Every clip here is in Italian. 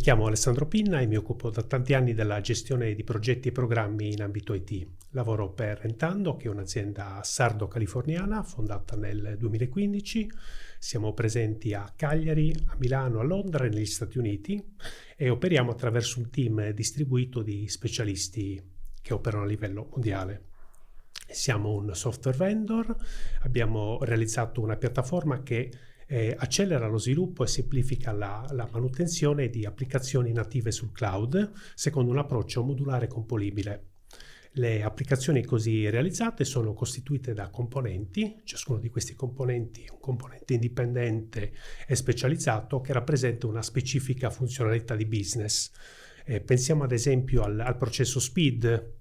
Mi chiamo Alessandro Pinna e mi occupo da tanti anni della gestione di progetti e programmi in ambito IT. Lavoro per Entando, che è un'azienda sardo-californiana fondata nel 2015. Siamo presenti a Cagliari, a Milano, a Londra e negli Stati Uniti e operiamo attraverso un team distribuito di specialisti che operano a livello mondiale. Siamo un software vendor, abbiamo realizzato una piattaforma che accelera lo sviluppo e semplifica la manutenzione di applicazioni native sul cloud secondo un approccio modulare componibile. Le applicazioni così realizzate sono costituite da componenti, ciascuno di questi componenti è un componente indipendente e specializzato che rappresenta una specifica funzionalità di business. Pensiamo ad esempio al processo SPID,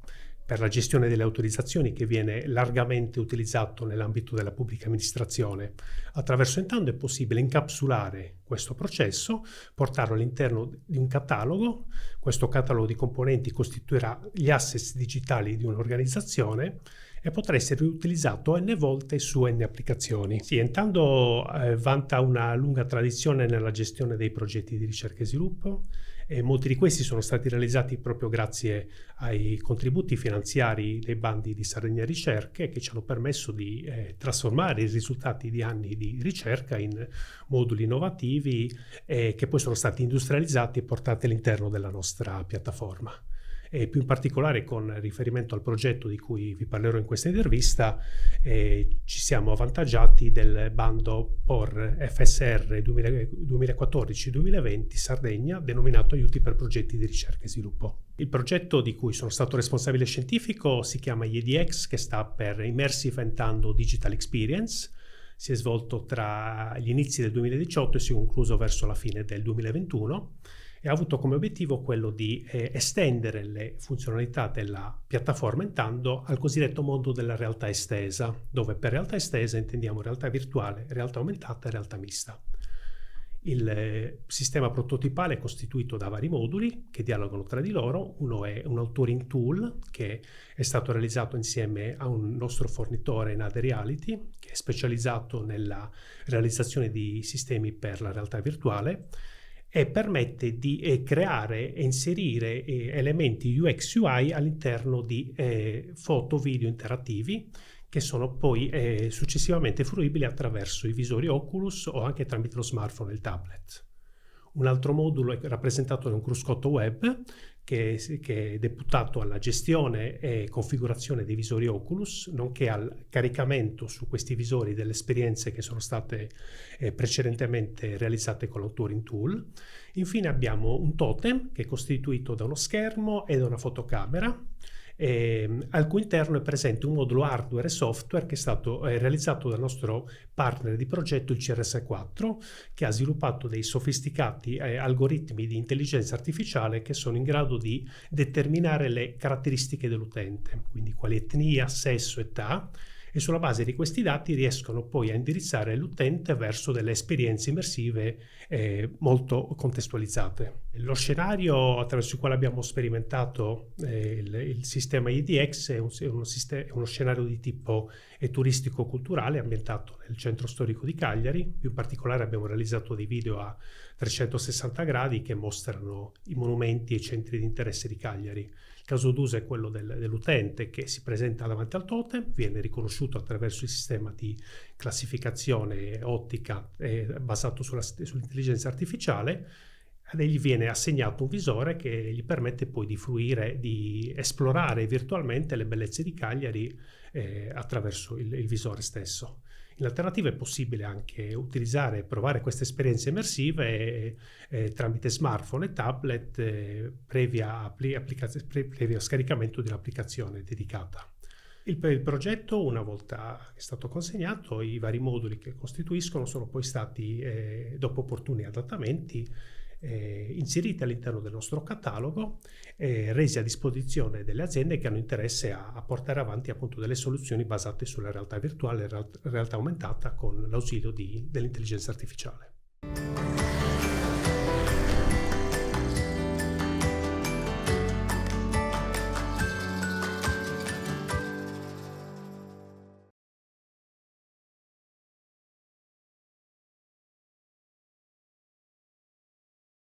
per la gestione delle autorizzazioni, che viene largamente utilizzato nell'ambito della pubblica amministrazione. Attraverso Entando è possibile incapsulare questo processo, portarlo all'interno di un catalogo. Questo catalogo di componenti costituirà gli assets digitali di un'organizzazione e potrà essere riutilizzato n volte su n applicazioni. Sì, Entando vanta una lunga tradizione nella gestione dei progetti di ricerca e sviluppo, e molti di questi sono stati realizzati proprio grazie ai contributi finanziari dei bandi di Sardegna Ricerche, che ci hanno permesso di trasformare i risultati di anni di ricerca in moduli innovativi che poi sono stati industrializzati e portati all'interno della nostra piattaforma. E più in particolare con riferimento al progetto di cui vi parlerò in questa intervista, ci siamo avvantaggiati del bando POR FSR 2014-2020 Sardegna, denominato Aiuti per progetti di ricerca e sviluppo. Il progetto di cui sono stato responsabile scientifico si chiama IEDX, che sta per Immersive Entando Digital Experience. Si è svolto tra gli inizi del 2018 e si è concluso verso la fine del 2021. E ha avuto come obiettivo quello di estendere le funzionalità della piattaforma Entando al cosiddetto mondo della realtà estesa, dove per realtà estesa intendiamo realtà virtuale, realtà aumentata e realtà mista. Il sistema prototipale è costituito da vari moduli che dialogano tra di loro. Uno è un authoring tool che è stato realizzato insieme a un nostro fornitore Nade Reality, che è specializzato nella realizzazione di sistemi per la realtà virtuale, e permette di creare e inserire elementi UX UI all'interno di foto, video interattivi che sono poi successivamente fruibili attraverso i visori Oculus o anche tramite lo smartphone e il tablet. Un altro modulo è rappresentato da un cruscotto web che è deputato alla gestione e configurazione dei visori Oculus, nonché al caricamento su questi visori delle esperienze che sono state precedentemente realizzate con l'Authoring Tool. Infine abbiamo un totem che è costituito da uno schermo e da una fotocamera, al cui interno è presente un modulo hardware e software che è stato realizzato dal nostro partner di progetto, il CRS4, che ha sviluppato dei sofisticati algoritmi di intelligenza artificiale che sono in grado di determinare le caratteristiche dell'utente, quindi quali etnia, sesso, età, e sulla base di questi dati riescono poi a indirizzare l'utente verso delle esperienze immersive molto contestualizzate. Lo scenario attraverso il quale abbiamo sperimentato il sistema IEDX è uno scenario di tipo turistico-culturale ambientato nel centro storico di Cagliari. Più in particolare abbiamo realizzato dei video a 360 gradi che mostrano i monumenti e i centri di interesse di Cagliari. Il caso d'uso è quello dell'utente che si presenta davanti al totem, viene riconosciuto attraverso il sistema di classificazione ottica basato sull'intelligenza artificiale, e gli viene assegnato un visore che gli permette poi di fruire, di esplorare virtualmente le bellezze di Cagliari attraverso il visore stesso. In alternativa è possibile anche utilizzare e provare queste esperienze immersive tramite smartphone e tablet previa scaricamento di un'applicazione dedicata. Il progetto, una volta che è stato consegnato, i vari moduli che costituiscono sono poi stati, dopo opportuni adattamenti, inseriti all'interno del nostro catalogo, resi a disposizione delle aziende che hanno interesse a portare avanti appunto delle soluzioni basate sulla realtà virtuale e realtà aumentata con l'ausilio dell'intelligenza artificiale.